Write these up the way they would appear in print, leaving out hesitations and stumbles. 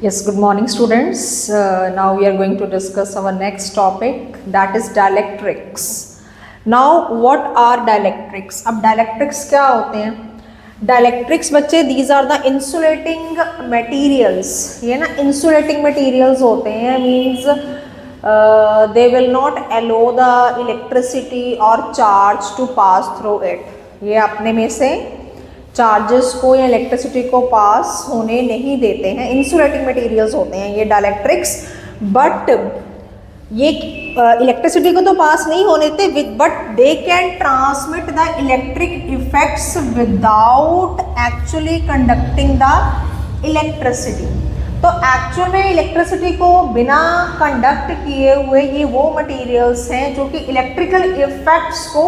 Yes, good morning students. Now we are going to discuss our next topic, that is dielectrics. Now what are dielectrics? अब dielectrics क्या होते हैं? Dielectrics बच्चे these are the insulating materials. ये ना insulating materials होते हैं, means they will not allow the electricity or charge to pass through it. ये अपने में से चार्जेस को या इलेक्ट्रिसिटी को पास होने नहीं देते हैं, इंसुलेटिंग मटेरियल्स होते हैं ये डाइलेक्ट्रिक्स। बट ये इलेक्ट्रिसिटी को तो पास नहीं होने देते, but they can transmit the electric effects without actually conducting the electricity. तो एक्चुअल में इलेक्ट्रिसिटी को बिना कंडक्ट किए हुए ये वो मटेरियल्स हैं जो कि इलेक्ट्रिकल इफेक्ट्स को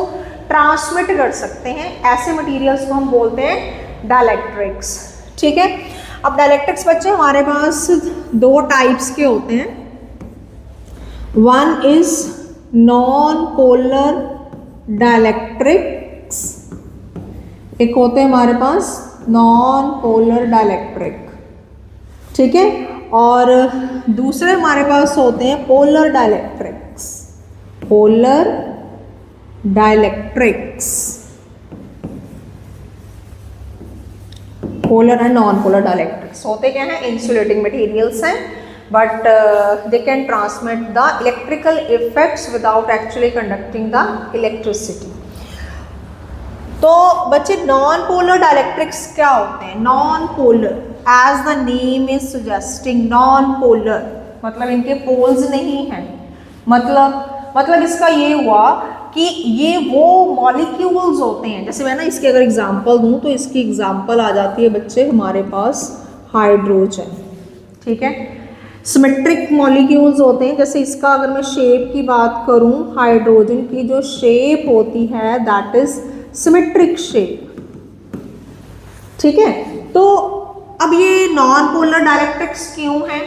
ट्रांसमिट कर सकते हैं। ऐसे मटेरियल्स को हम बोलते हैं डाइलेक्ट्रिक्स। ठीक है, अब डाइलेक्ट्रिक्स बच्चे हमारे पास दो टाइप्स के होते हैं। One is non polar dielectrics, एक होते हैं हमारे पास नॉन पोलर डाइलेक्ट्रिक। ठीक है, और दूसरे हमारे पास होते हैं polar dielectrics. Polar dielectrics, polar and non polar dielectrics होते क्या हैं? इंसुलेटिंग मटेरियल्स हैं, but they can transmit the electrical effects without actually conducting the electricity. तो बच्चे नॉन पोलर डाइलेक्ट्रिक्स क्या होते हैं? Non polar, as the name is suggesting, non polar मतलब इनके पोल्स नहीं हैं। मतलब इसका ये हुआ कि ये वो मॉलिक्यूल्स होते हैं। जैसे मैं ना इसके अगर एग्जांपल दूं तो इसकी एग्जांपल आ जाती है बच्चे हमारे पास हाइड्रोजन। ठीक है, सिमेट्रिक मॉलिक्यूल्स होते हैं। जैसे इसका अगर मैं शेप की बात करूं, हाइड्रोजन की जो शेप होती है दैट इज सिमेट्रिक शेप। ठीक है, तो अब ये नॉन पोलर डाइलेक्ट्रिक्स क्यों है?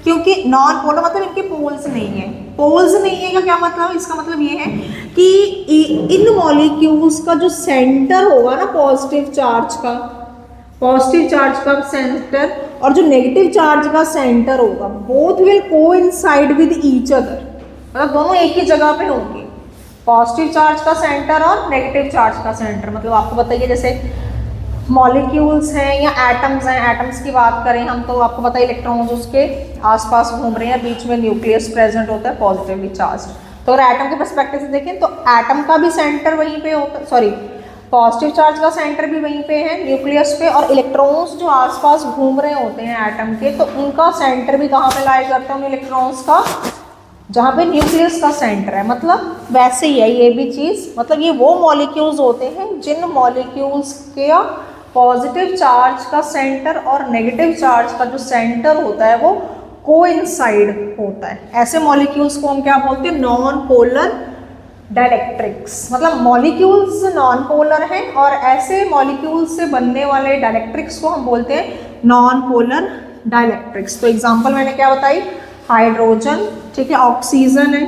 क्योंकि नॉन पोलर मतलब इनके पोल्स नहीं है। पोल्स नहीं है का क्या मतलब? इसका मतलब ये है कि इन मॉलिक्यूल्स का जो सेंटर होगा ना पॉजिटिव चार्ज का सेंटर और जो नेगेटिव चार्ज का सेंटर होगा, both will coincide with each other. मतलब दोनों एक ही जगह पे होंगे, पॉजिटिव चार्ज का सेंटर और नेगेटिव चार्ज का सेंटर। मतलब आपको बताइए जैसे मॉलिक्यूल्स हैं या एटम्स हैं, एटम्स की बात करें हम तो आपको पता है इलेक्ट्रॉन्स उसके आसपास घूम रहे हैं, बीच में न्यूक्लियस प्रेजेंट होता है पॉजिटिवली चार्ज। तो अगर एटम के पर्सपेक्टिव से देखें तो एटम का भी सेंटर वहीं पे होता है, सॉरी पॉजिटिव चार्ज का सेंटर भी वहीं पे है न्यूक्लियस पे, और इलेक्ट्रॉन्स जो आसपास घूम रहे होते हैं एटम के, तो उनका सेंटर भी कहाँ पे लाया करता है उन इलेक्ट्रॉन्स का? जहाँ पे न्यूक्लियस का सेंटर है। मतलब वैसे ही है ये भी चीज़। मतलब ये वो मॉलिक्यूल्स होते हैं जिन मॉलिक्यूल्स के पॉजिटिव चार्ज का सेंटर और नेगेटिव चार्ज का जो सेंटर होता है वो कोइंसाइड होता है। ऐसे मॉलिक्यूल्स को हम क्या बोलते हैं? Non polar dielectrics. मतलब मॉलिक्यूल्स नॉन पोलर हैं और ऐसे मॉलिक्यूल्स से बनने वाले डाइलेक्ट्रिक्स को हम बोलते हैं नॉन पोलर डाइलेक्ट्रिक्स। तो एग्जांपल मैंने क्या बताई? हाइड्रोजन, ठीक है, ऑक्सीजन है।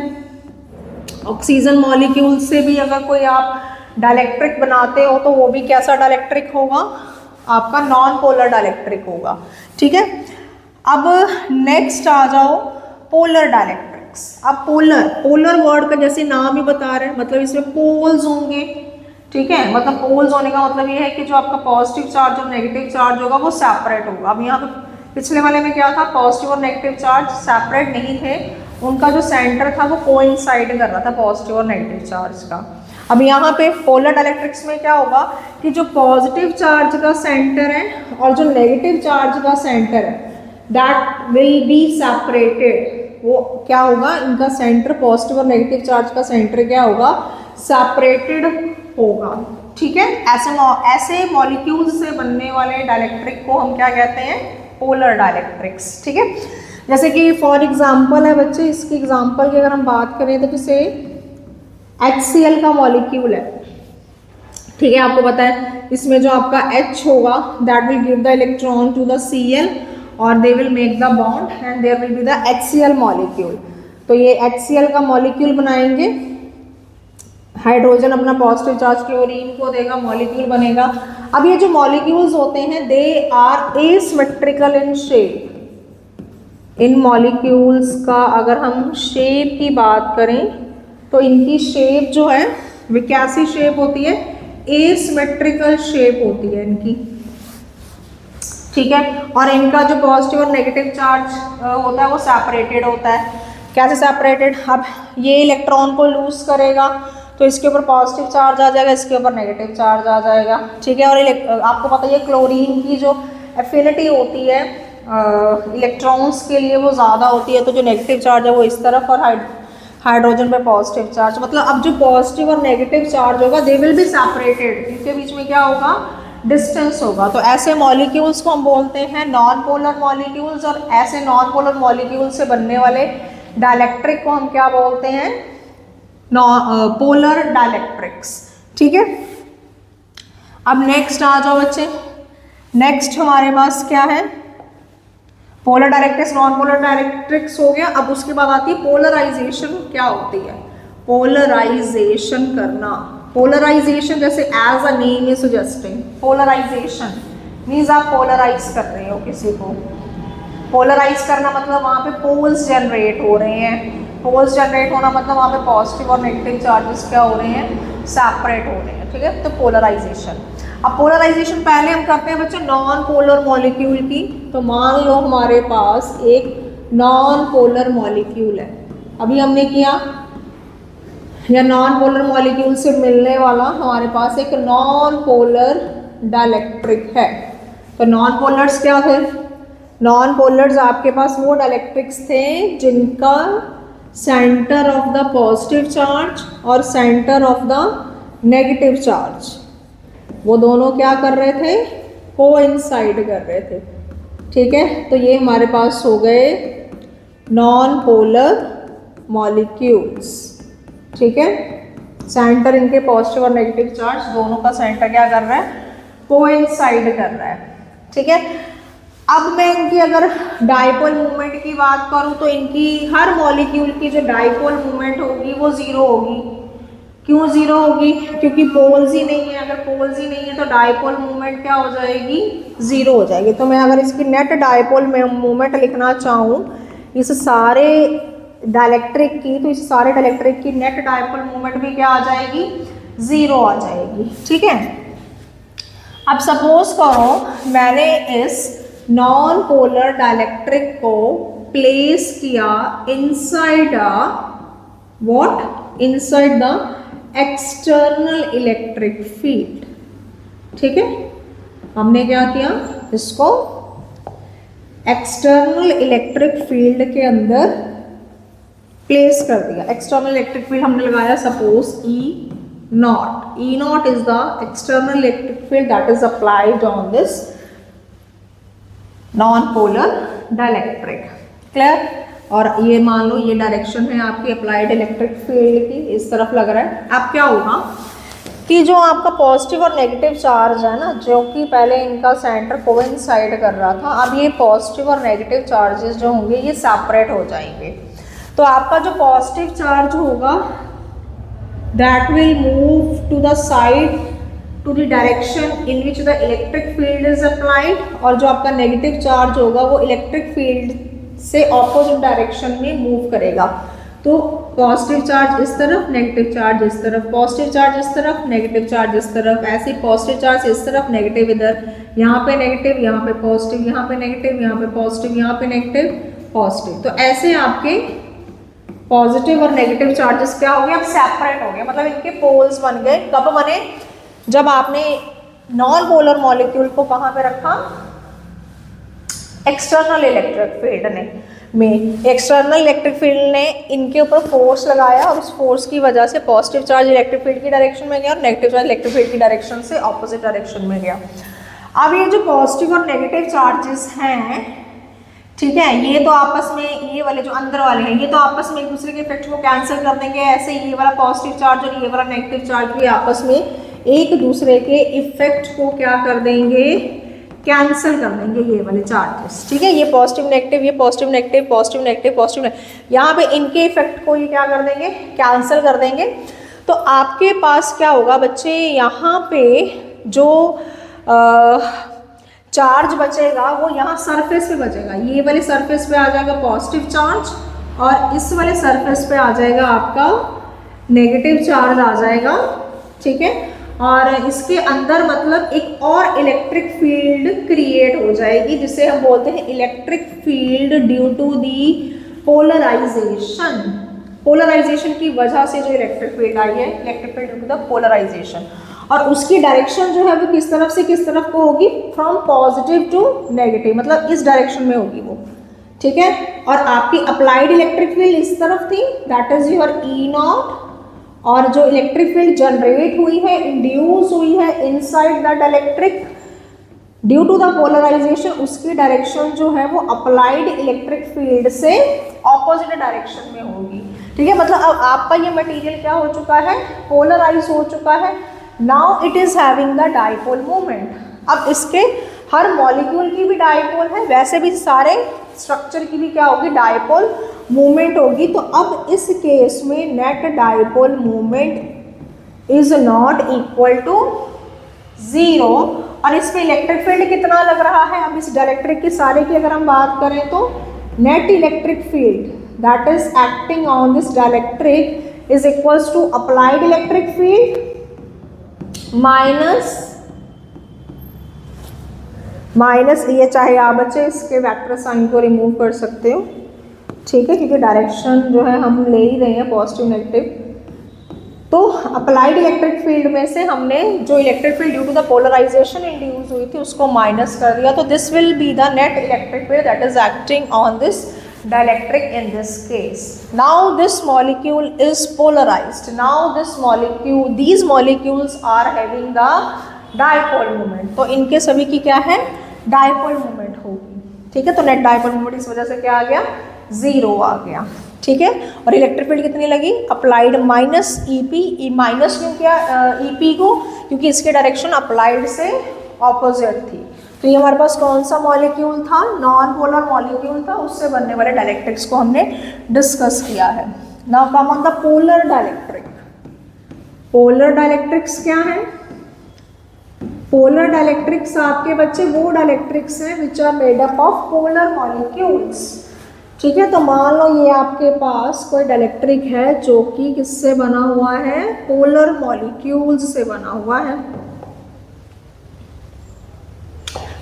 ऑक्सीजन मॉलिक्यूल से भी अगर कोई आप डाइलेक्ट्रिक बनाते हो तो वो भी कैसा डाइलेक्ट्रिक होगा? आपका नॉन पोलर डाइलेक्ट्रिक होगा। ठीक है, अब नेक्स्ट आ जाओ पोलर डाइलेक्ट्रिक्स। अब पोलर वर्ड का जैसे नाम ही बता रहे हैं, मतलब इसमें पोल्स होंगे। ठीक है, मतलब पोल्स होने का मतलब ये है कि जो आपका पॉजिटिव चार्ज और नेगेटिव चार्ज होगा वो सेपरेट होगा। अब यहाँ पे पिछले वाले में क्या था? पॉजिटिव और नेगेटिव चार्ज सेपरेट नहीं थे, उनका जो सेंटर था वो कोइंसाइड कर रहा था पॉजिटिव और नेगेटिव चार्ज का। अब यहाँ पे पोलर डाइलेक्ट्रिक्स में क्या होगा कि जो पॉजिटिव चार्ज का सेंटर है और जो नेगेटिव चार्ज का सेंटर है दैट विल बी सेपरेटेड। वो क्या होगा? इनका सेंटर, पॉजिटिव और नेगेटिव चार्ज का सेंटर क्या होगा? सेपरेटेड होगा। ठीक है, ऐसे मॉलिक्यूल्स से बनने वाले डाइलेक्ट्रिक को हम क्या कहते हैं? Polar dielectrics. ठीक है, जैसे कि फॉर एग्जांपल है बच्चे, इसकी एग्जांपल की अगर हम बात करें तो जैसे HCl का मॉलिक्यूल है। ठीक है, आपको पता है इसमें जो आपका H होगा that will give the electron to the Cl और they will make the bond and there will be the HCl molecule. तो ये HCl का मॉलिक्यूल बनाएंगे, हाइड्रोजन अपना पॉजिटिव चार्ज क्लोरीन को देगा, मॉलिक्यूल बनेगा। अब ये जो मॉलिक्यूल्स होते हैं they are asymmetrical in shape, इन मॉलिक्यूल्स का अगर हम शेप की बात करें तो इनकी शेप जो है वो कैसी शेप होती है, एसिमेट्रिकल शेप होती है इनकी, ठीक है। और इनका जो पॉजिटिव और नेगेटिव चार्ज होता है वो सेपरेटेड होता है। कैसे सेपरेटेड, अब ये इलेक्ट्रॉन को लूज करेगा तो इसके ऊपर पॉजिटिव चार्ज आ जाएगा, इसके ऊपर नेगेटिव चार्ज आ जाएगा, ठीक है। और आपको पता है क्लोरीन की जो एफिनिटी होती है इलेक्ट्रॉन्स के लिए वो ज़्यादा होती है, तो जो नेगेटिव चार्ज है वो इस तरफ और हाइड्रोजन पे पॉजिटिव चार्ज, मतलब अब जो पॉजिटिव और नेगेटिव चार्ज होगा दे विल बी सेपरेटेड, इनके बीच में क्या होगा, डिस्टेंस होगा। तो ऐसे मॉलिक्यूल्स को हम बोलते हैं नॉन पोलर मॉलिक्यूल्स, और ऐसे नॉन पोलर मॉलिक्यूल से बनने वाले डाइलेक्ट्रिक को हम क्या बोलते हैं, पोलर डाइलेक्ट्रिक्स, ठीक है। अब नेक्स्ट आ जाओ बच्चे, नेक्स्ट हमारे पास क्या है, polar dielectrics non polar dielectrics हो गया। अब उसके बाद आती है पोलराइजेशन, क्या होती है, पोलराइजेशन करना। पोलराइजेशन जैसे as a name is suggesting, polarization means आप पोलराइज कर रहे हो किसी को। पोलराइज करना मतलब वहाँ पे पोल्स जनरेट हो रहे हैं, पोल्स जनरेट होना मतलब वहाँ पे पॉजिटिव और नेगेटिव चार्जेस क्या हो रहे हैं, सेपरेट हो रहे हैं, ठीक है। तो पोलराइजेशन, अब पोलराइजेशन पहले हम करते हैं बच्चे नॉन पोलर मॉलिक्यूल की। तो मान लो हमारे पास एक नॉन पोलर मॉलिक्यूल है, अभी हमने किया, या नॉन पोलर मॉलिक्यूल से मिलने वाला हमारे पास एक नॉन पोलर डाइलेक्ट्रिक है। तो नॉन पोलर्स क्या थे, नॉन पोलर्स आपके पास वो डाइलेक्ट्रिक्स थे जिनका centre of the positive charge और centre of the negative charge वो दोनों क्या कर रहे थे, कोइंसाइड कर रहे थे, ठीक है। तो ये हमारे पास हो गए नॉन पोलर मॉलिक्यूल्स, ठीक है। सेंटर इनके पॉजिटिव और नेगेटिव चार्ज दोनों का सेंटर क्या कर रहा है, कोइंसाइड कर रहा है, ठीक है। अब मैं इनकी अगर डाइपोल मूवमेंट की बात करूं तो इनकी हर मॉलिक्यूल की जो डाइपोल मूवमेंट होगी वो जीरो होगी। क्यों जीरो होगी, क्योंकि पोल्स ही नहीं है, अगर पोल्स ही नहीं है तो डाइपोल मूवमेंट क्या हो जाएगी, जीरो हो जाएगी। तो मैं अगर इसकी नेट डाइपोल मूवमेंट लिखना चाहूँ इस सारे डाइलेक्ट्रिक की, तो इस सारे डाइलेक्ट्रिक की नेट डाइपोल मूवमेंट भी क्या आ जाएगी, जीरो आ जाएगी, ठीक है। अब सपोज करो मैंने इस नॉन पोलर डाइलेक्ट्रिक को प्लेस किया inside a what, inside the external electric field, ठीक है। हमने क्या किया, इसको एक्सटर्नल इलेक्ट्रिक फील्ड के अंदर प्लेस कर दिया। एक्सटर्नल इलेक्ट्रिक फील्ड हमने लगाया suppose E naught is the external electric field that is applied on this non-polar dielectric, clear. और ये मान लो ये डायरेक्शन है आपकी अप्लाइड इलेक्ट्रिक फील्ड की, इस तरफ लग रहा है। अब क्या होगा कि जो आपका पॉजिटिव और नेगेटिव चार्ज है ना, जो कि पहले इनका सेंटर कोइंसाइड कर रहा था, अब ये पॉजिटिव और नेगेटिव चार्जेस जो होंगे ये सेपरेट हो जाएंगे। तो आपका जो पॉजिटिव चार्ज होगा that will move to the side to the direction in which the electric field is applied, और जो आपका नेगेटिव चार्ज होगा वो इलेक्ट्रिक फील्ड से ऑपोजिट डायरेक्शन में मूव करेगा। तो पॉजिटिव चार्ज इस तरफ, नेगेटिव चार्ज इस तरफ, पॉजिटिव चार्ज इस तरफ, नेगेटिव चार्ज इस तरफ, ऐसे पॉजिटिव चार्ज इस तरफ, नेगेटिव इधर, यहाँ पे नेगेटिव, यहाँ पे पॉजिटिव, यहाँ पे नेगेटिव, यहाँ पे पॉजिटिव, यहाँ पे नेगेटिव, पॉजिटिव। तो ऐसे आपके पॉजिटिव और नेगेटिव चार्जेस क्या हो गए, अब सेपरेट हो गए, मतलब इनके पोल्स बन गए। कब बने, जब आपने नॉन पोलर मॉलिक्यूल को कहाँ पे रखा, एक्सटर्नल इलेक्ट्रिक फील्ड में एक्सटर्नल इलेक्ट्रिक फील्ड ने इनके ऊपर फोर्स लगाया और उस फोर्स की वजह से पॉजिटिव चार्ज इलेक्ट्रिक फील्ड की डायरेक्शन में गया और नेगेटिव चार्ज इलेक्ट्रिक फील्ड की डायरेक्शन से ऑपोजिट डायरेक्शन में गया। अब ये जो पॉजिटिव और नेगेटिव चार्जेस हैं, ठीक है, ये तो आपस में, ये वाले जो अंदर वाले हैं ये तो आपस में एक दूसरे के इफेक्ट को कैंसिल कर देंगे। ऐसे ये वाला पॉजिटिव चार्ज और ये वाला नेगेटिव चार्ज भी आपस में एक दूसरे के इफेक्ट को क्या कर देंगे, कैंसिल कर देंगे ये वाले चार्जेस, ठीक है। ये पॉजिटिव नेगेटिव, ये positive negative, positive negative, positive negative, यहाँ पे इनके इफेक्ट को ये क्या कर देंगे, कैंसिल कर देंगे। तो आपके पास क्या होगा बच्चे, यहाँ पे जो चार्ज बचेगा वो यहाँ सरफेस पे बचेगा, ये वाले सरफेस पे आ जाएगा पॉजिटिव चार्ज और इस वाले सरफेस पे आ जाएगा आपका नेगेटिव चार्ज आ जाएगा, ठीक है। और इसके अंदर मतलब एक और इलेक्ट्रिक फील्ड क्रिएट हो जाएगी जिसे हम बोलते हैं electric field due to the polarization. Polarization की वजह से जो इलेक्ट्रिक फील्ड आई है, electric field due to the polarization, और उसकी डायरेक्शन जो है वो किस तरफ से किस तरफ को होगी, फ्रॉम पॉजिटिव टू नेगेटिव, मतलब इस डायरेक्शन में होगी वो, ठीक है। और आपकी अप्लाइड इलेक्ट्रिक फील्ड इस तरफ थी, that is your E not, और जो इलेक्ट्रिक फील्ड जनरेट हुई है, इंड्यूस हुई है inside the dielectric due to the polarization, उसकी डायरेक्शन जो है वो अप्लाइड इलेक्ट्रिक फील्ड से ऑपोजिट डायरेक्शन में होगी, ठीक है। मतलब अब आपका ये मटेरियल क्या हो चुका है, पोलराइज हो चुका है। Now it is having the dipole moment. अब इसके हर मॉलिक्यूल की भी डाइपोल है, वैसे भी सारे स्ट्रक्चर की भी क्या होगी, डाइपोल मूवमेंट होगी। तो अब इस केस में net dipole movement is not equal to 0, और इस पे इलेक्ट्रिक फील्ड कितना लग रहा है। अब इस डाइलेक्ट्रिक की सारे की अगर हम बात करें तो net electric field that is acting on this dielectric is equals to applied electric field minus ये, चाहे आप बच्चे इसके वेक्टर साइन को रिमूव कर सकते हो, ठीक है, क्योंकि डायरेक्शन जो है हम ले ही रहे हैं पॉजिटिव नेगेटिव। तो अप्लाइड इलेक्ट्रिक फील्ड में से हमने जो electric field due to the polarization induce हुई थी उसको माइनस कर दिया, तो this will be the net electric field that is acting on this dielectric in this case. Now this molecule is polarized. Now these molecules are having the dipole moment. तो इनके सभी की क्या है, डाइपोल मोमेंट होगी, ठीक है। तो नेट डाइपोल मोमेंट इस वजह से क्या आ गया, 0 आ गया, ठीक है। और इलेक्ट्रिक फील्ड कितनी लगी, अप्लाइड माइनस ई माइनस क्यों किया ई को, क्योंकि इसके डायरेक्शन अप्लाइड से ऑपोजिट थी। तो ये हमारे पास कौन सा मॉलिक्यूल था, नॉन पोलर मॉलिक्यूल था, उससे बनने वाले डाइलेक्ट्रिक्स को हमने डिस्कस किया है। Now come on the polar dielectric. Polar dielectrics क्या है, पोलर डाइलेक्ट्रिक्स आपके बच्चे वो डाइलेक्ट्रिक्स हैं which are made up of polar molecules, ठीक है। तो मान लो ये आपके पास कोई डाइलेक्ट्रिक है जो कि किससे बना हुआ है, पोलर मॉलिक्यूल्स से बना हुआ है।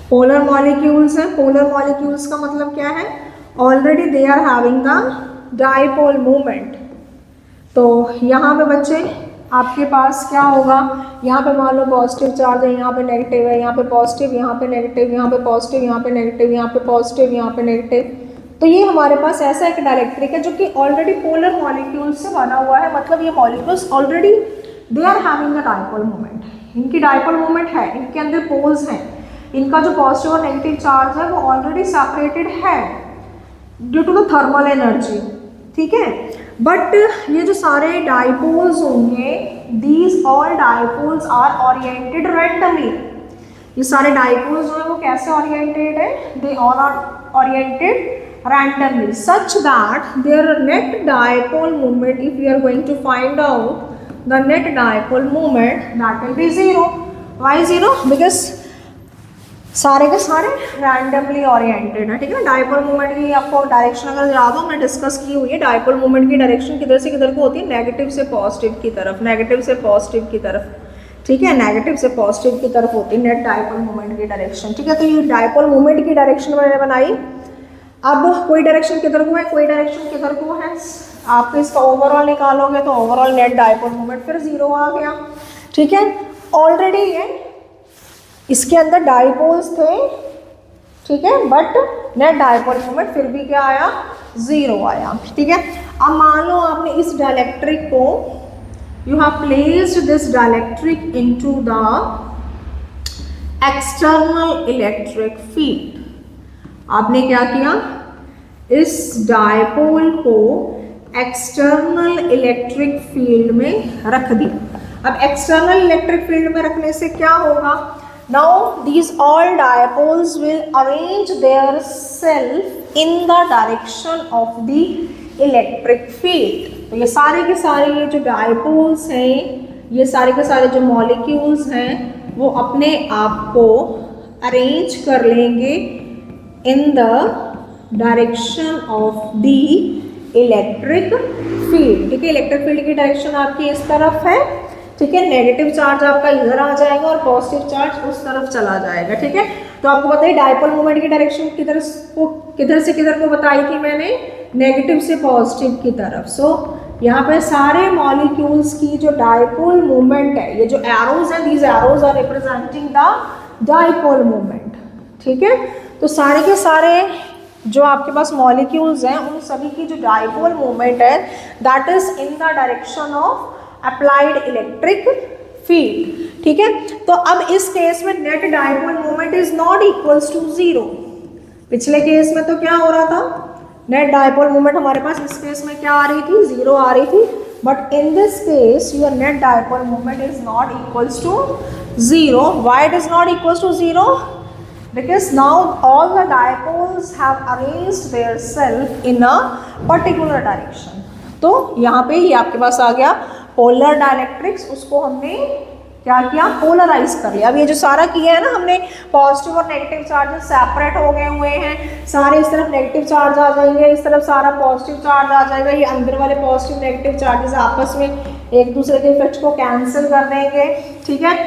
पोलर मॉलिक्यूल्स है, पोलर मॉलिक्यूल्स का मतलब क्या है, already they are having the dipole movement. तो यहाँ पे बच्चे आपके पास क्या होगा, यहाँ पे मान लो पॉजिटिव चार्ज है, यहाँ पे नेगेटिव है, यहाँ पे पॉजिटिव, यहाँ पे नेगेटिव, यहाँ पे पॉजिटिव, यहाँ पे नेगेटिव, यहाँ पे पॉजिटिव, यहाँ पे नेगेटिव। तो ये हमारे पास ऐसा एक डाइलेक्ट्रिक है जो कि ऑलरेडी पोलर मॉलिक्यूल से बना हुआ है, मतलब ये molecules already they are having the dipole movement, इनकी डाइपोल मूवमेंट है, इनके अंदर पोल्स हैं, इनका जो पॉजिटिव और नेगेटिव चार्ज है वो ऑलरेडी सेपरेटेड है due to the thermal energy, ठीक है। बट ये जो सारे डाइपोल्स होंगे, these all dipoles are oriented randomly. ये सारे डाइपोल्स जो है वो कैसे ओरिएंटेड है, they all are oriented randomly such that their net dipole movement, if you are going to find out the net dipole movement, that will be 0। Why 0? Because सारे के सारे रैंडमली ओरिएंटेड है, ठीक है। डाइपोल मूवमेंट की आपको direction अगर याद हो, हमने डिस्कस की हुई है, डाइपोल मूवमेंट की डायरेक्शन किधर से किधर को होती है, नेगेटिव से पॉजिटिव की तरफ, नेगेटिव से पॉजिटिव की तरफ, ठीक है, नेगेटिव से पॉजिटिव की तरफ होती है नेट डाइपोल मूवमेंट की डायरेक्शन, ठीक है। तो ये डाइपोल मूवमेंट की डायरेक्शन मैंने बनाई। अब कोई डायरेक्शन किधर को है, कोई डायरेक्शन किधर को है, आप इसका ओवरऑल निकालोगे तो ओवरऑल नेट डाइपोल मूवमेंट फिर 0 आ गया, ठीक है। ऑलरेडी ये इसके अंदर डाइपोल्स थे, ठीक है, बट नेट डाइपोल मूवमेंट फिर भी क्या आया, 0 आया, ठीक है। अब मान लो आपने इस डाइलेक्ट्रिक को, you have placed this dielectric into the external electric field. आपने क्या किया, इस डाइपोल को एक्सटर्नल इलेक्ट्रिक फील्ड में रख दिया। अब एक्सटर्नल इलेक्ट्रिक फील्ड में रखने से क्या होगा, now these all dipoles will arrange their self in the direction of the electric field। तो ये सारे के सारे ये जो डाइपोल्स हैं, ये सारे के सारे जो मॉलिक्यूल्स हैं वो अपने आप को अरेंज कर लेंगे इन the direction of the electric field. ठीक है, इलेक्ट्रिक फील्ड की डायरेक्शन आपकी इस तरफ है। ठीक है, नेगेटिव चार्ज आपका इधर आ जाएगा और पॉजिटिव चार्ज उस तरफ चला जाएगा। ठीक है, तो आपको पता है डायपोल मोमेंट की डायरेक्शन किधर से किधर को बताई थी मैंने, नेगेटिव से पॉजिटिव की तरफ। सो यहाँ पे सारे मॉलिक्यूल्स की जो डायपोल मोमेंट है, ये जो एरोज हैं, these arrows are representing the dipole moment. ठीक है, तो सारे के सारे जो आपके पास मॉलिक्यूल्स हैं उन सभी की जो डायपोल मोमेंट है that is in the direction of applied electric field. ठीक है, तो अब इस केस में net dipole moment is not equals to zero. पिछले केस में तो क्या हो रहा था, नेट डायपोल मोमेंट हमारे पास इस केस में क्या आ रही थी, जीरो आ रही थी। But in this case your net dipole moment is not equals to zero. Why it is not equals to zero? Because now all the dipoles have arranged their self in a particular direction. तो यहाँ पे ये आपके पास आ गया polar dielectrics, उसको हमने क्या किया, पोलराइज कर लिया। अब ये जो सारा किया है ना हमने, पॉजिटिव और नेगेटिव चार्जेस सेपरेट हो गए हुए हैं, सारे इस तरफ नेगेटिव चार्ज आ जाएंगे, इस तरफ सारा पॉजिटिव चार्ज आ जाएगा। ये अंदर वाले पॉजिटिव नेगेटिव चार्जेस आपस में एक दूसरे के इफेक्ट को कैंसिल कर देंगे। ठीक है,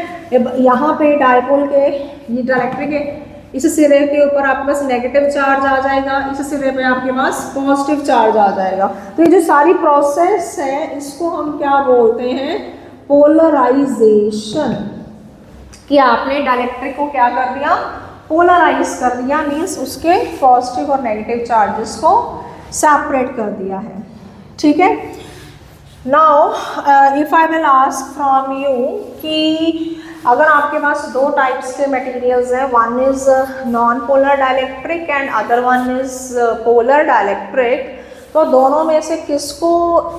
यहाँ पे डायपोल के ये डायलेक्ट्रिक के इस सिरे के ऊपर आपके पास नेगेटिव चार्ज आ जाएगा, इस सिरे पे आपके पास पॉजिटिव चार्ज आ जाएगा। तो ये जो सारी प्रोसेस है इसको हम क्या बोलते हैं, पोलराइजेशन। कि आपने डायलेक्ट्रिक को क्या कर दिया, पोलराइज कर दिया, मीन्स उसके पॉजिटिव और नेगेटिव चार्जेस को सेपरेट कर दिया है। ठीक है, now if I will ask from you कि अगर आपके पास दो टाइप्स के मटेरियल्स हैं, one is non polar dielectric and other one is polar dielectric, तो दोनों में से किसको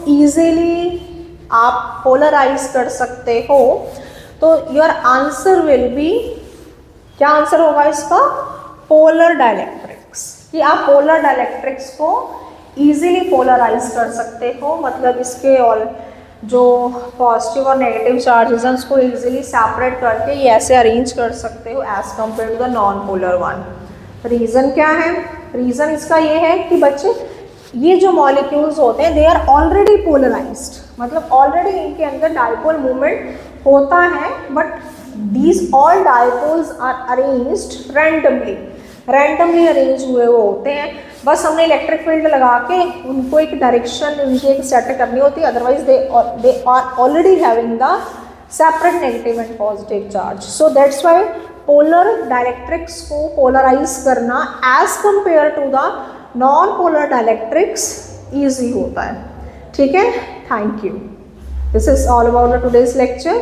इजीली आप पोलराइज कर सकते हो? तो योर आंसर विल बी, क्या आंसर होगा इसका, पोलर डायलेक्ट्रिक्स। कि आप पोलर डायलेक्ट्रिक्स को इजीली पोलराइज कर सकते हो, मतलब इसके और जो पॉजिटिव और नेगेटिव चार्जेस हैं उसको इजीली सेपरेट करके ये ऐसे अरेंज कर सकते हो as compare to the non polar one. Reason क्या है? रीज़न इसका ये है कि बच्चे ये जो मॉलिक्यूल्स होते हैं दे आर ऑलरेडी पोलराइज्ड, मतलब ऑलरेडी इनके अंदर डायपोल मूवमेंट होता है, but these all dipoles are arranged randomly arrange हुए वो होते हैं। बस हमने इलेक्ट्रिक फील्ड लगा के उनको एक डायरेक्शन, उनकी एक सेट करनी होती है, otherwise they are already having the separate negative and positive charge. So that's why polar dielectrics को पोलराइज करना as compare to the non polar dielectrics easy होता है। ठीक है, thank you. This is all about the today's lecture.